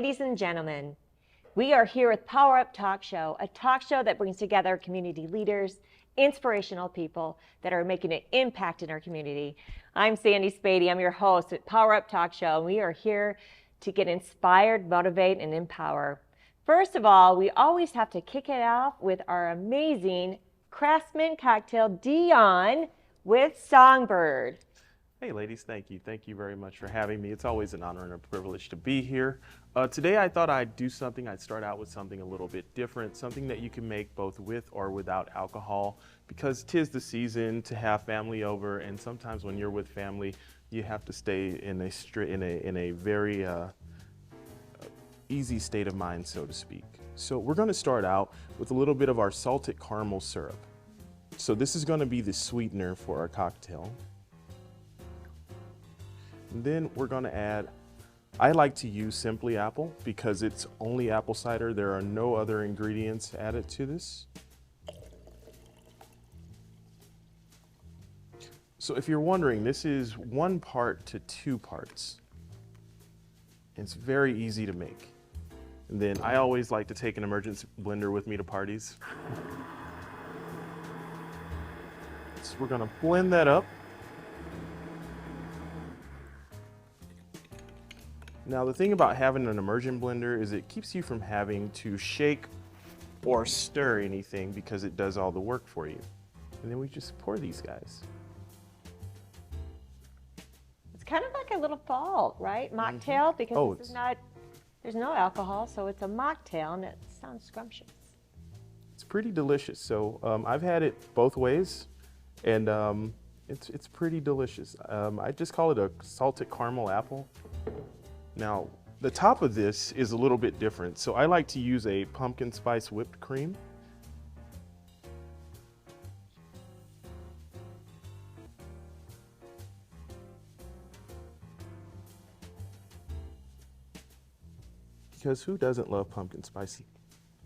ladies and gentlemen, we are here with Power Up Talk Show, a talk show that brings together community leaders, inspirational people that are making an impact in our community. I'm Sandy Spady. I'm your host at Power Up Talk Show, and we are here to get inspired, motivate, and empower. First of all, we always have to kick it off with our amazing Craftsman cocktail, Deion with Songbird. Hey ladies, thank you. Thank you very much for having me. It's always an honor and a privilege to be here. Today I thought I'd start out with something a little bit different, something that you can make both with or without alcohol, because 'tis the season to have family over, and sometimes when you're with family, you have to stay in a very easy state of mind, so to speak. So we're going to start out with a little bit of our salted caramel syrup. So this is going to be the sweetener for our cocktail. And then we're going to add, I like to use Simply Apple because it's only apple cider. There are no other ingredients added to this. So if you're wondering, this is 1 part to 2 parts. It's very easy to make. And then I always like to take an emergency blender with me to parties. So we're going to blend that up. Now the thing about having an immersion blender is it keeps you from having to shake or stir anything because it does all the work for you. And then we just pour these guys. It's kind of like a little fall, right? Mocktail, because this is not, there's no alcohol, so it's a mocktail, and it sounds scrumptious. It's pretty delicious. So I've had it both ways, and it's pretty delicious. I just call it a salted caramel apple. Now, the top of this is a little bit different. So I like to use a pumpkin spice whipped cream. Because who doesn't love pumpkin spicy?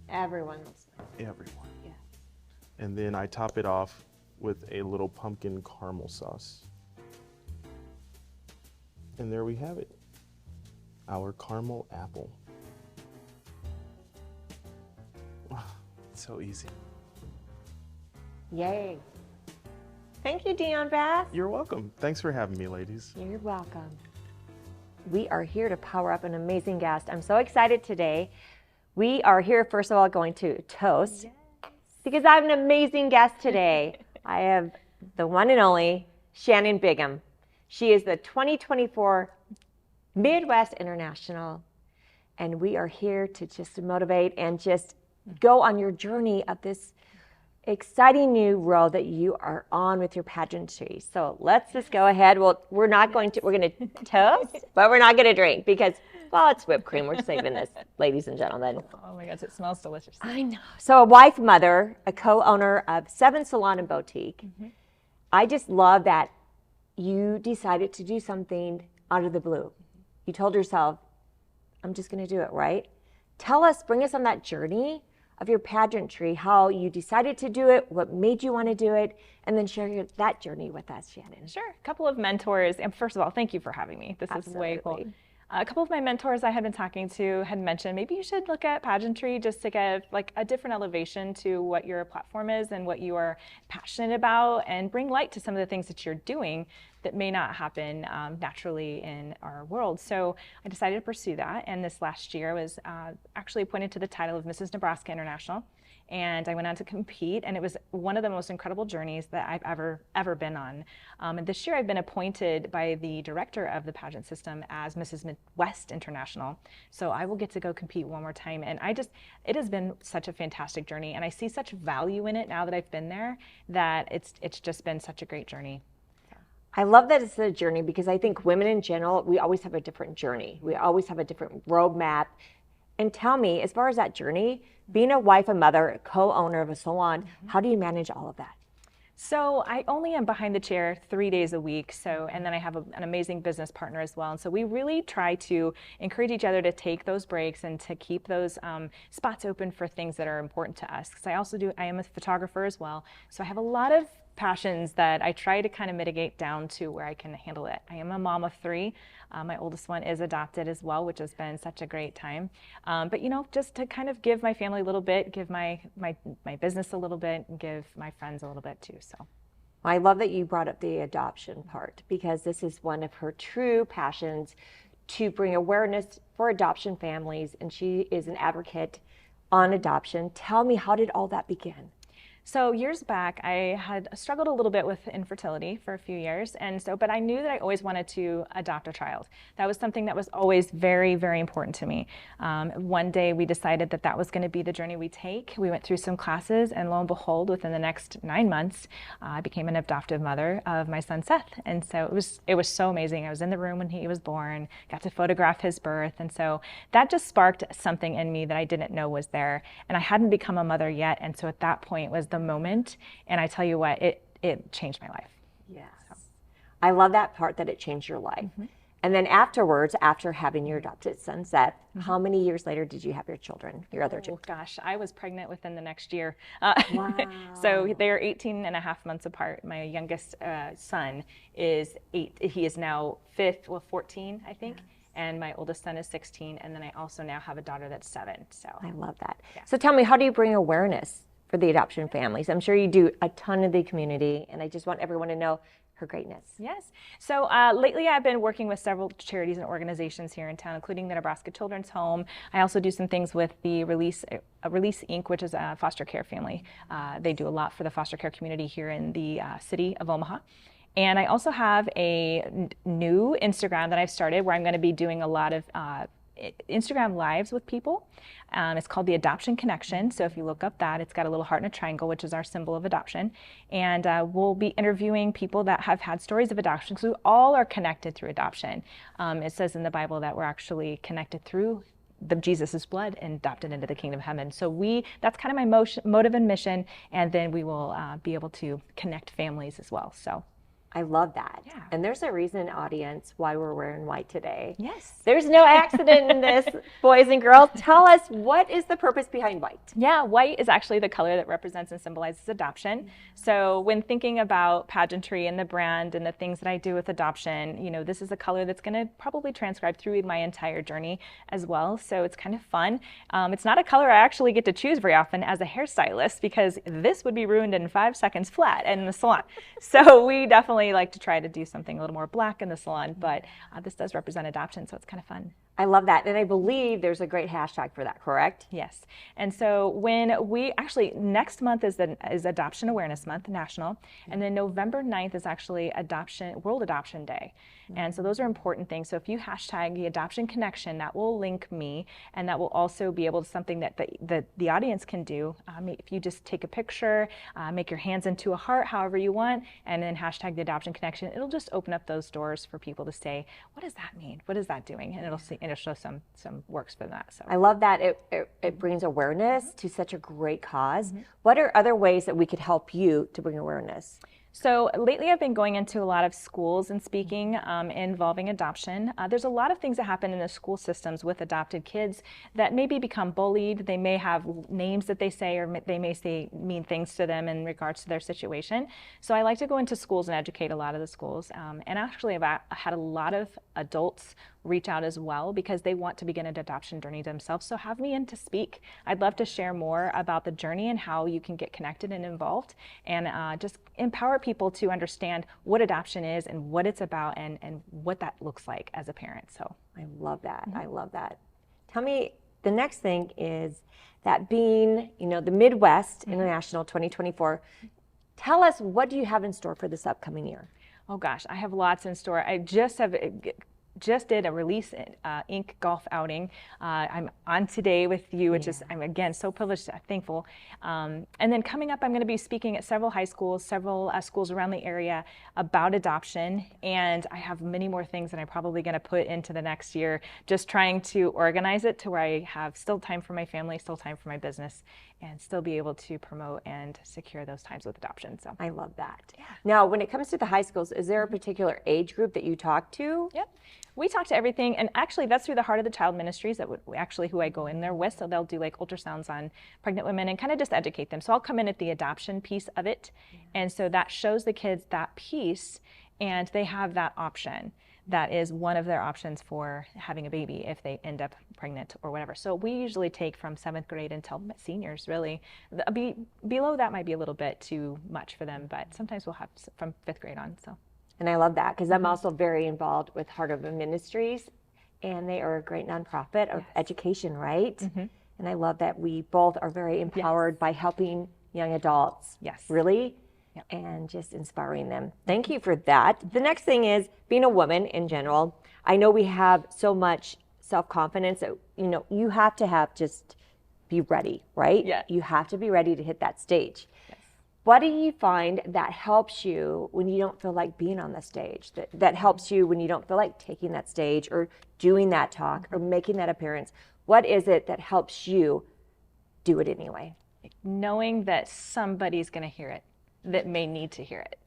Everyone loves it. Everyone. Yeah. And then I top it off with a little pumpkin caramel sauce. And there we have it. Our caramel apple. It's so easy. Yay. Thank you, Deion Bass. You're welcome. Thanks for having me, ladies. You're welcome. We are here to power up an amazing guest. I'm so excited today. We are here, first of all, going to toast because I have an amazing guest today. I have the one and only Shannon Bingham. She is the 2024 Midwest International, and we are here to just motivate and just go on your journey of this exciting new road that you are on with your pageantry. So let's just go ahead. Well, we're going to toast, but we're not going to drink because, well, it's whipped cream. We're saving this, ladies and gentlemen. Oh my gosh, it smells delicious. I know. So a wife, mother, a co-owner of Seven Salon and Boutique. I just love that you decided to do something out of the blue. You told yourself, I'm just going to do it, right? Tell us, bring us on that journey of your pageantry, how you decided to do it, what made you want to do it, and then share that journey with us, Shannon. Sure. A couple of mentors, and first of all, thank you for having me. This is way cool. A couple of my mentors I had been talking to had mentioned maybe you should look at pageantry just to get like a different elevation to what your platform is and what you are passionate about, and bring light to some of the things that you're doing that may not happen naturally in our world. So I decided to pursue that, and this last year I was actually appointed to the title of Mrs. Nebraska International, and I went on to compete, and it was one of the most incredible journeys that I've ever been on. And this year I've been appointed by the director of the pageant system as Mrs. Midwest International. So I will get to go compete one more time, and it has been such a fantastic journey, and I see such value in it now that I've been there, that it's just been such a great journey. I love that it's a journey because I think women in general, we always have a different journey. We always have a different roadmap. And tell me, as far as that journey, being a wife, a mother, a co-owner of a salon, how do you manage all of that? So I only am behind the chair 3 days a week. So, and then I have an amazing business partner as well. And so we really try to encourage each other to take those breaks and to keep those spots open for things that are important to us. Because I am a photographer as well. So I have a lot of passions that I try to kind of mitigate down to where I can handle it. I am a mom of 3. My oldest one is adopted as well, which has been such a great time. But you know, just to kind of give my family a little bit, give my business a little bit, and give my friends a little bit too. So I love that you brought up the adoption part, because this is one of her true passions, to bring awareness for adoption families, and she is an advocate on adoption. Tell me, how did all that begin? So years back, I had struggled a little bit with infertility for a few years, but I knew that I always wanted to adopt a child. That was something that was always very, very important to me. One day we decided that that was going to be the journey we take. We went through some classes, and lo and behold, within the next 9 months, I became an adoptive mother of my son Seth. And so it was so amazing. I was in the room when he was born, got to photograph his birth, and so that just sparked something in me that I didn't know was there. And I hadn't become a mother yet, and so at that point was the moment, and I tell you what, it changed my life. Yes. So. I love that part, that it changed your life. Mm-hmm. And then afterwards, after having your adopted son Seth, mm-hmm. how many years later did you have your children, your other two? Gosh, I was pregnant within the next year. Wow. So they're 18 and a half months apart. My youngest son is 8. He is now 14, I think. Yes. And my oldest son is 16. And then I also now have a daughter that's 7. So I love that. Yeah. So tell me, how do you bring awareness for the adoption families? I'm sure you do a ton in the community, and I just want everyone to know her greatness. Yes. So lately I've been working with several charities and organizations here in town, including the Nebraska Children's Home. I also do some things with the Release Inc., which is a foster care family. They do a lot for the foster care community here in the city of Omaha. And I also have a new Instagram that I've started, where I'm going to be doing a lot of Instagram lives with people. It's called the Adoption Connection. So if you look up that, it's got a little heart and a triangle, which is our symbol of adoption. And we'll be interviewing people that have had stories of adoption, because we all are connected through adoption. It says in the Bible that we're actually connected through Jesus' blood and adopted into the kingdom of heaven. So that's kind of my motive and mission. And then we will be able to connect families as well. So I love that. Yeah. And there's a reason, audience, why we're wearing white today. Yes. There's no accident in this, boys and girls. Tell us, what is the purpose behind white? Yeah, white is actually the color that represents and symbolizes adoption. So when thinking about pageantry and the brand and the things that I do with adoption, you know, this is a color that's going to probably transcribe through my entire journey as well. So it's kind of fun. It's not a color I actually get to choose very often as a hairstylist, because this would be ruined in 5 seconds flat in the salon. So we definitely like to try to do something a little more black in the salon, but this does represent adoption, so it's kind of fun. I love that. And I believe there's a great hashtag for that, correct? Yes. And so when we actually, next month is Adoption Awareness Month, national. And then November 9th is actually World Adoption Day. And so those are important things. So if you hashtag the Adoption Connection, that will link me, and that will also be able to something that the audience can do. If you just take a picture, make your hands into a heart, however you want, and then hashtag the Adoption Connection, it'll just open up those doors for people to say, what does that mean? What is that doing? And it'll show some works for that. So I love that it brings awareness to such a great cause. What are other ways that we could help you to bring awareness? So lately I've been going into a lot of schools and speaking involving adoption. There's a lot of things that happen in the school systems with adopted kids that maybe become bullied. They may have names that they say, or they may say mean things to them in regards to their situation. So I like to go into schools and educate a lot of the schools. And actually I've had a lot of adults reach out as well, because they want to begin an adoption journey themselves. So have me in to speak. I'd love to share more about the journey and how you can get connected and involved, and just empower people to understand what adoption is and what it's about, and what that looks like as a parent. So I love that. I love that. Tell me, the next thing is that being, the Midwest International 2024, tell us, what do you have in store for this upcoming year? Oh gosh, I have lots in store. I just did a Release Inc. golf outing. I'm on today with you, which is, I'm again so privileged, thankful. And then coming up, I'm going to be speaking at several high schools, several schools around the area about adoption. And I have many more things that I'm probably going to put into the next year, just trying to organize it to where I have still time for my family, still time for my business, and still be able to promote and secure those times with adoption. So I love that. Yeah. Now, when it comes to the high schools, is there a particular age group that you talk to? Yep. We talk to everything, and actually that's through the Heart of the Child Ministries, that actually who I go in there with. So they'll do like ultrasounds on pregnant women and kind of just educate them. So I'll come in at the adoption piece of it, and so that shows the kids that piece, and they have that option. That is one of their options for having a baby if they end up pregnant or whatever. So we usually take from 7th grade until seniors, really. Below that might be a little bit too much for them, but sometimes we'll have from 5th grade on. So. And I love that because I'm also very involved with Heart of the Ministries, and they are a great nonprofit of education, right? And I love that we both are very empowered by helping young adults. Really? And just inspiring them. Thank you for that. The next thing is being a woman in general. I know we have so much self-confidence that, you know, you have to have just be ready, right? You have to be ready to hit that stage. What do you find that helps you when you don't feel like being on the stage? That helps you when you don't feel like taking that stage or doing that talk or making that appearance? What is it that helps you do it anyway? Knowing that somebody's going to hear it, that may need to hear it.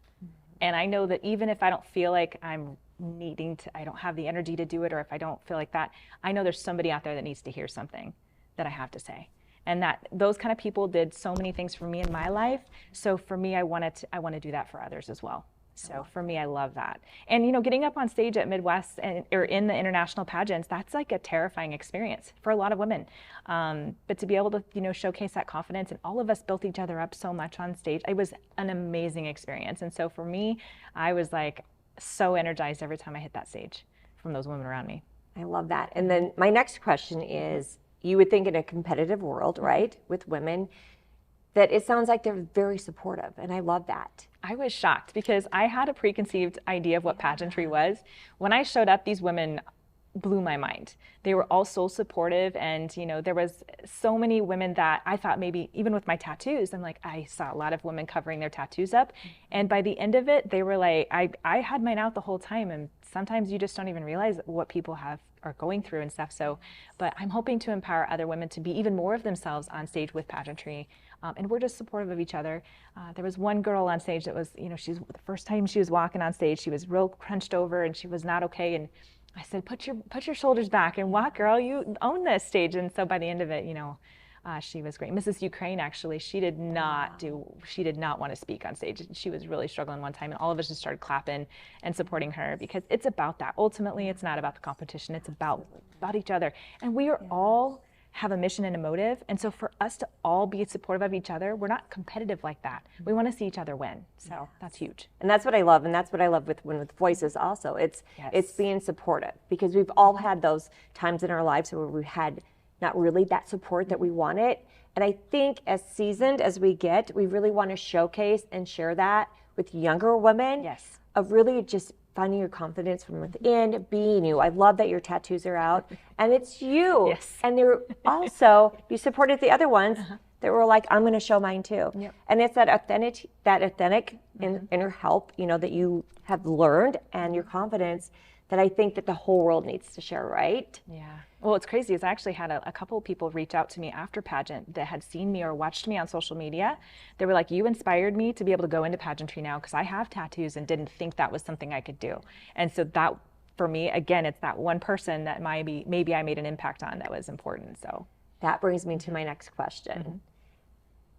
And I know that even if I don't feel like I'm needing to, I don't have the energy to do it, or if I don't feel like that, I know there's somebody out there that needs to hear something that I have to say. And that those kind of people did so many things for me in my life. So for me, I want to do that for others as well. So for me, I love that. And, you know, getting up on stage at Midwest or in the international pageants, that's like a terrifying experience for a lot of women. But to be able to, you know, showcase that confidence, and all of us built each other up so much on stage, it was an amazing experience. And so for me, I was like so energized every time I hit that stage from those women around me. I love that. And then my next question is, you would think in a competitive world, right, with women, that it sounds like they're very supportive, and I love that. I was shocked because I had a preconceived idea of what pageantry was. When I showed up, these women blew my mind. They were all so supportive, and you know, there was so many women that I thought maybe, even with my tattoos, I'm like, I saw a lot of women covering their tattoos up, and by the end of it, they were like, I had mine out the whole time, and sometimes you just don't even realize what people are going through and stuff. So, but I'm hoping to empower other women to be even more of themselves on stage with pageantry. And we're just supportive of each other. There was one girl on stage that was, you know, the first time she was walking on stage, she was real crunched over and she was not okay. And I said, put your shoulders back and walk, girl, you own this stage. And so by the end of it, you know, she was great. Mrs. Ukraine, actually, she did not want to speak on stage. She was really struggling one time, and all of us just started clapping and supporting her, because it's about that. Ultimately, it's not about the competition. It's about each other. And we are all have a mission and a motive. And so for us to all be supportive of each other, we're not competitive like that. We want to see each other win. So that's huge. And that's what I love. And that's what I love with voices also. It's being supportive, because we've all had those times in our lives where we had not really that support that we wanted. And I think as seasoned as we get, we really want to showcase and share that with younger women. Of really just finding your confidence from within, being you. I love that your tattoos are out, and it's you. And they're also, you supported the other ones that were like, I'm going to show mine too. And it's that authentic inner help, you know, that you have learned, and your confidence, that I think that the whole world needs to share, right? Well, what's crazy is I actually had a couple of people reach out to me after pageant that had seen me or watched me on social media. They were like, you inspired me to be able to go into pageantry now, because I have tattoos and didn't think that was something I could do. And so that, for me, again, it's that one person that maybe I made an impact on that was important. So that brings me to my next question.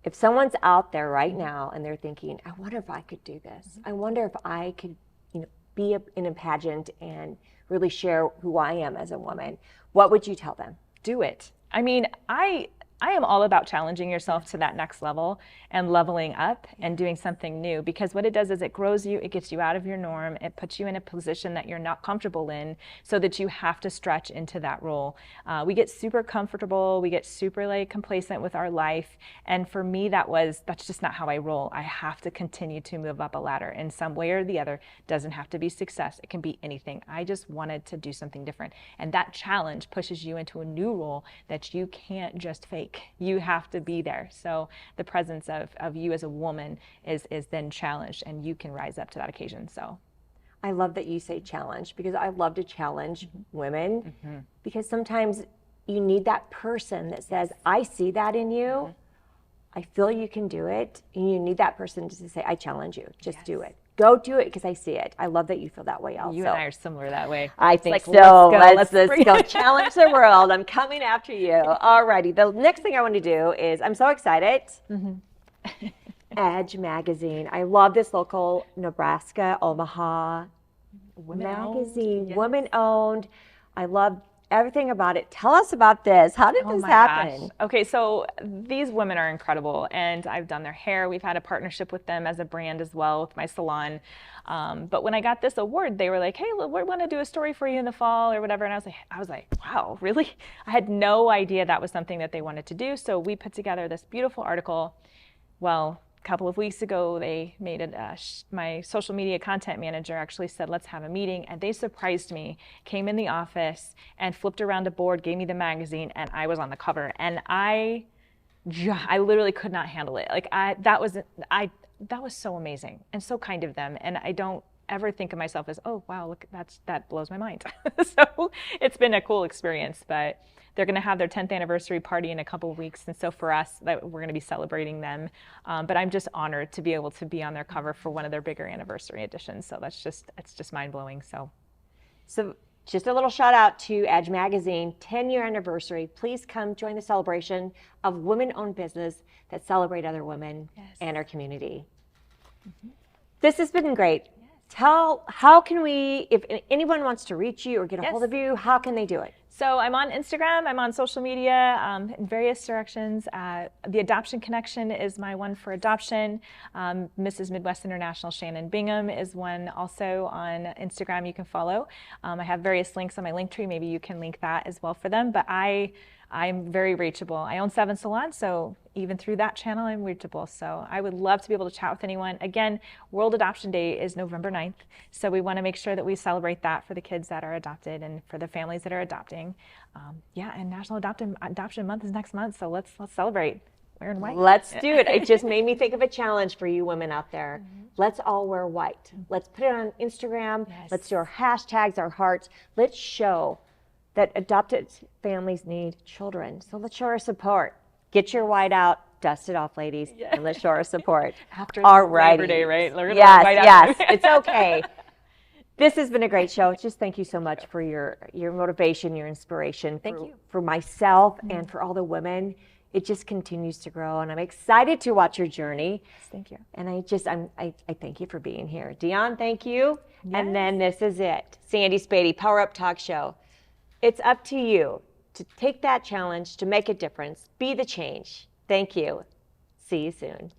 If someone's out there right now and they're thinking, I wonder if I could do this. I wonder if I could, you know, be in a pageant and really share who I am as a woman, what would you tell them? Do it. I mean, I am all about challenging yourself to that next level and leveling up and doing something new, because what it does is it grows you, it gets you out of your norm, it puts you in a position that you're not comfortable in, so that you have to stretch into that role. We get super comfortable, we get super like complacent with our life, and for me that's just not how I roll. I have to continue to move up a ladder in some way or the other. Doesn't have to be success, it can be anything. I just wanted to do something different, and that challenge pushes you into a new role that you can't just fake. You have to be there. So the presence of you as a woman is then challenged, and you can rise up to that occasion. So I love that you say challenge, because I love to challenge women, because sometimes you need that person that says, I see that in you. I feel you can do it. And you need that person to say, I challenge you, just do it. Go do it because I see it. I love that you feel that way also. You and I are similar that way. I think like, so. Let's go challenge the world. I'm coming after you. All righty. The next thing I want to do is, I'm so excited. Edge magazine. I love this local Nebraska, Omaha magazine, yes. woman owned. I love everything about it. Tell us about this. How did this happen? Gosh. Okay, so these women are incredible, and I've done their hair. We've had a partnership with them as a brand as well with my salon. But when I got this award, they were like, "Hey, we want to do a story for you in the fall or whatever." And I was like, "Wow, really?" I had no idea that was something that they wanted to do. So we put together this beautiful article. Well, a couple of weeks ago, they made it, my social media content manager actually said, let's have a meeting. And they surprised me, came in the office and flipped around a board, gave me the magazine, and I was on the cover. And I literally could not handle it. Like that was so amazing and so kind of them. And I don't ever think of myself as, oh, wow, look, that blows my mind. So it's been a cool experience, but they're going to have their 10th anniversary party in a couple of weeks. And so for us, we're going to be celebrating them. But I'm just honored to be able to be on their cover for one of their bigger anniversary editions. So it's just mind blowing. So just a little shout out to Edge Magazine, 10-year anniversary. Please come join the celebration of women-owned business that celebrate other women and our community. This has been great. How can we, if anyone wants to reach you or get a hold of you, how can they do it? So I'm on Instagram, I'm on social media in various directions. The Adoption Connection is my one for adoption. Mrs. Midwest International Shannon Bingham is one also on Instagram you can follow. I have various links on my link tree. Maybe you can link that as well for them. But I'm very reachable. I own Seven Salon, so even through that channel, I'm reachable. So I would love to be able to chat with anyone. Again, World Adoption Day is November 9th. So we want to make sure that we celebrate that for the kids that are adopted and for the families that are adopting. And National Adoption Month is next month. So let's celebrate. Wearing white. Let's do it. It just made me think of a challenge for you women out there. Let's all wear white. Let's put it on Instagram. Let's do our hashtags, our hearts. Let's show that adopted families need children. So let's show our support. Get your white out, dust it off, ladies, and let's show our support. After Labor Day, right? Yes, it's okay. This has been a great show. Just thank you so much for your motivation, your inspiration. Thank you. For myself and for all the women. It just continues to grow, and I'm excited to watch your journey. Thank you. And I thank you for being here. Deion, thank you. And then this is it. Sandy Spady, Power Up Talk Show. It's up to you to take that challenge, to make a difference, be the change. Thank you. See you soon.